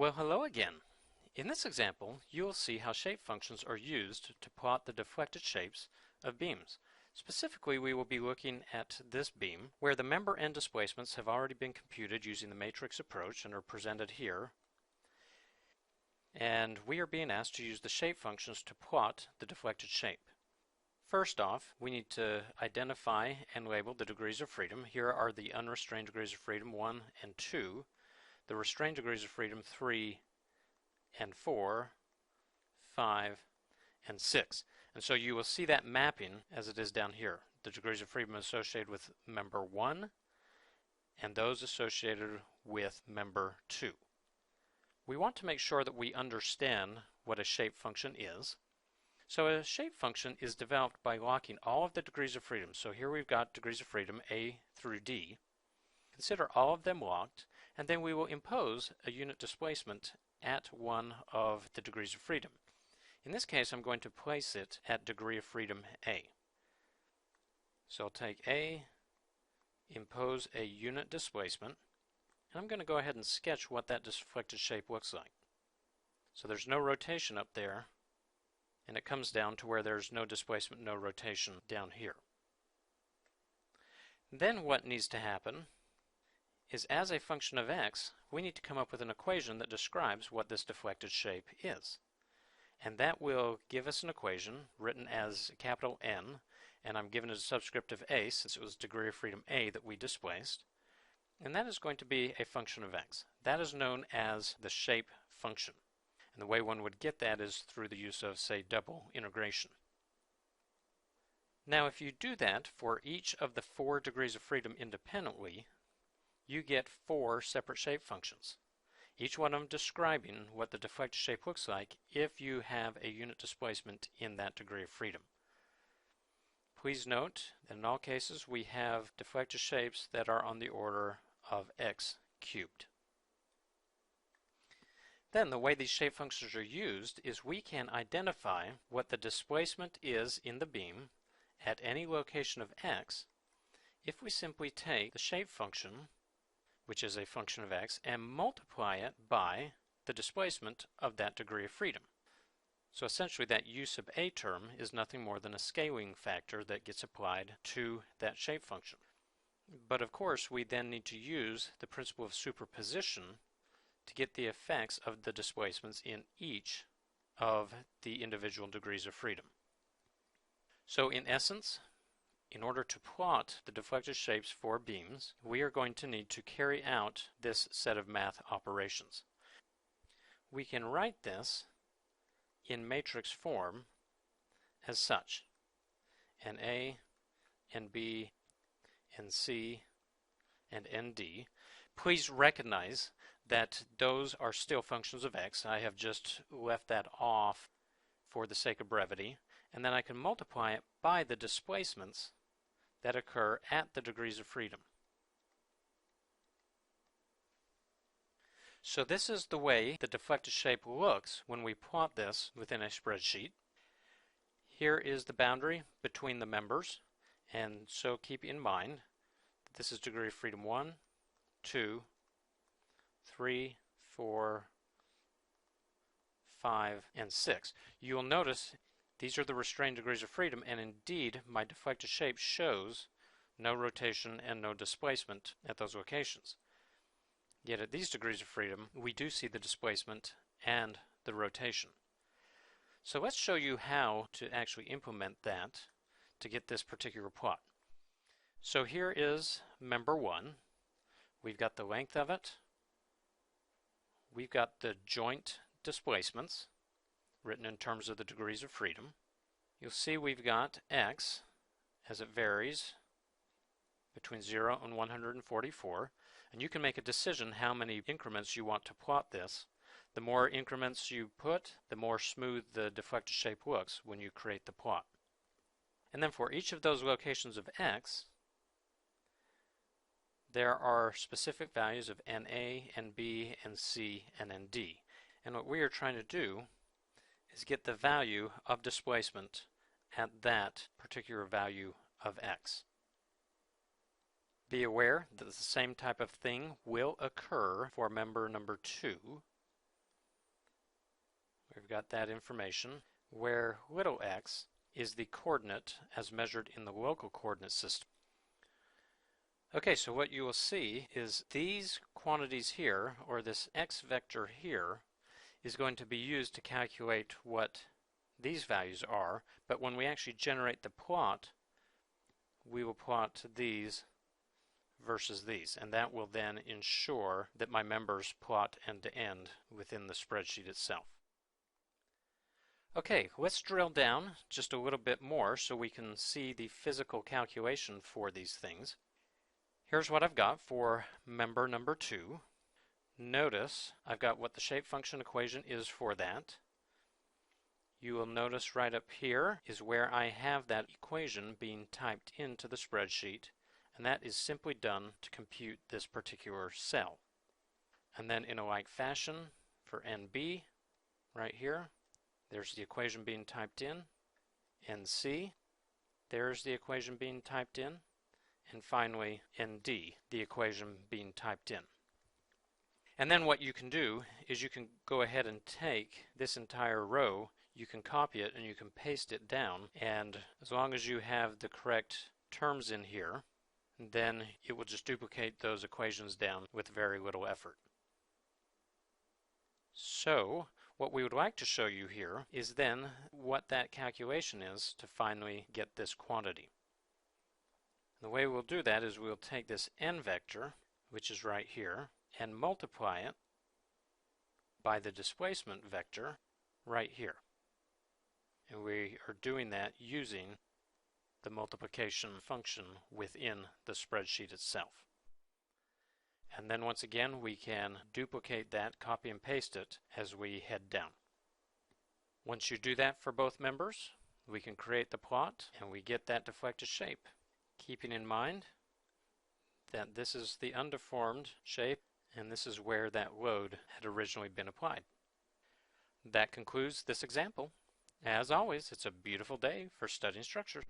Well, hello again. In this example, you will see how shape functions are used to plot the deflected shapes of beams. Specifically, we will be looking at this beam, where the member end displacements have already been computed using the matrix approach and are presented here. And we are being asked to use the shape functions to plot the deflected shape. First off, we need to identify and label the degrees of freedom. Here are the unrestrained degrees of freedom 1 and 2. The restrained degrees of freedom 3 and 4, 5, and 6. And so you will see that mapping as it is down here. The degrees of freedom associated with member 1 and those associated with member 2. We want to make sure that we understand what a shape function is. So a shape function is developed by locking all of the degrees of freedom. So here we've got degrees of freedom A through D. Consider all of them locked, and then we will impose a unit displacement at one of the degrees of freedom. In this case, I'm going to place it at degree of freedom A. So I'll take A, impose a unit displacement, and I'm going to go ahead and sketch what that deflected shape looks like. So there's no rotation up there, and it comes down to where there's no displacement, no rotation down here. Then what needs to happen is, as a function of x, we need to come up with an equation that describes what this deflected shape is. And that will give us an equation written as capital N, and I'm given a subscript of a since it was degree of freedom A that we displaced. And that is going to be a function of x. That is known as the shape function. And the way one would get that is through the use of, say, double integration. Now, if you do that for each of the 4 degrees of freedom independently, you get 4 separate shape functions, each one of them describing what the deflected shape looks like if you have a unit displacement in that degree of freedom. Please note that in all cases we have deflected shapes that are on the order of x cubed. Then the way these shape functions are used is we can identify what the displacement is in the beam at any location of x if we simply take the shape function, which is a function of x, and multiply it by the displacement of that degree of freedom. So essentially that u sub a term is nothing more than a scaling factor that gets applied to that shape function. But of course we then need to use the principle of superposition to get the effects of the displacements in each of the individual degrees of freedom. So in essence, in order to plot the deflected shapes for beams, we are going to need to carry out this set of math operations. We can write this in matrix form as such: NA, NB, NC, and ND. Please recognize that those are still functions of x. I have just left that off for the sake of brevity, and then I can multiply it by the displacements that occur at the degrees of freedom. So this is the way the deflected shape looks when we plot this within a spreadsheet. Here is the boundary between the members, and so keep in mind this is degree of freedom 1, 2, 3, 4, 5, and 6. You will notice these are the restrained degrees of freedom, and indeed my deflected shape shows no rotation and no displacement at those locations. Yet at these degrees of freedom we do see the displacement and the rotation. So let's show you how to actually implement that to get this particular plot. So here is member 1. We've got the length of it. We've got the joint displacements written in terms of the degrees of freedom. You'll see we've got x as it varies between 0 and 144, and you can make a decision how many increments you want to plot this. The more increments you put, the more smooth the deflected shape looks when you create the plot. And then for each of those locations of x, there are specific values of NA, NB, NC, and ND. And what we are trying to do is get the value of displacement at that particular value of x. Be aware that the same type of thing will occur for member number 2. we've got that information, where little x is the coordinate as measured in the local coordinate system. Okay, so what you will see is these quantities here, or this x vector here, is going to be used to calculate what these values are, but when we actually generate the plot, we will plot these versus these, and that will then ensure that my members plot end to end within the spreadsheet itself. Okay, let's drill down just a little bit more so we can see the physical calculation for these things. Here's what I've got for member number 2. Notice I've got what the shape function equation is for that. You will notice right up here is where I have that equation being typed into the spreadsheet, and that is simply done to compute this particular cell. And then in a like fashion for NB, right here, there's the equation being typed in. NC, there's the equation being typed in. And finally, ND, the equation being typed in. And then what you can do is you can go ahead and take this entire row, you can copy it and you can paste it down, and as long as you have the correct terms in here, then it will just duplicate those equations down with very little effort. So what we would like to show you here is then what that calculation is to finally get this quantity. The way we'll do that is we'll take this n vector, which is right here, and multiply it by the displacement vector right here. And we are doing that using the multiplication function within the spreadsheet itself. And then once again we can duplicate that, copy and paste it as we head down. Once you do that for both members, we can create the plot and we get that deflected shape, keeping in mind that this is the undeformed shape and this is where that load had originally been applied. That concludes this example. As always, it's a beautiful day for studying structure.